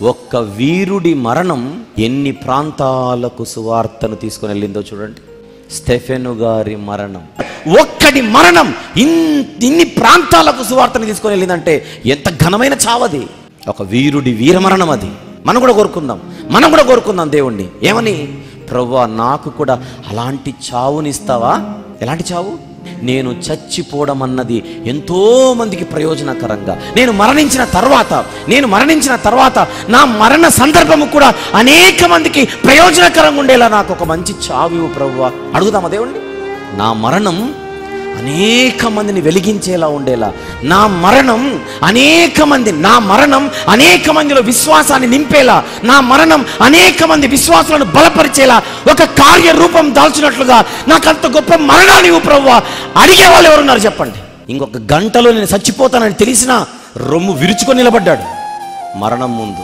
ఒక్క వీరుడి మరణం ఎన్ని ప్రాంతాలకు సువార్తను తీసుకుని వెళ్ళిందో చూడండి. స్టెఫెను గారి మరణం, ఒక్కడి మరణం ఇన్ని ప్రాంతాలకు సువార్తను తీసుకొని వెళ్ళిందంటే ఎంత ఘనమైన చావది. ఒక వీరుడి వీరమరణం అది. మనం కూడా కోరుకుందాం దేవుణ్ణి. ఏమని? ప్రభువా, నాకు కూడా అలాంటి చావునిస్తావా? ఎలాంటి చావు? నేను చచ్చిపోవడం అన్నది ఎంతో మందికి ప్రయోజనకరంగా, నేను మరణించిన తర్వాత నా మరణ సందర్భము కూడా అనేక మందికి ప్రయోజనకరంగా ఉండేలా నాకు ఒక మంచి చావు ప్రభువా. అడుగుదామా దేవుణ్ణి? నా మరణం అనేక మందిని వెలిగించేలా ఉండేలా, నా మరణం అనేక మందిలో విశ్వాసాన్ని నింపేలా, నా మరణం అనేక మంది విశ్వాసాలను బలపరిచేలా, ఒక కార్యరూపం దాల్చినట్లుగా నాకు అంత గొప్ప మరణాన్ని ఇవ్వు ప్రభువా. అడిగే వాళ్ళు ఎవరున్నారు చెప్పండి? ఇంకొక గంటలో నేను చచ్చిపోతానని తెలిసినా రొమ్ము విరుచుకొని నిలబడ్డాడు మరణం ముందు.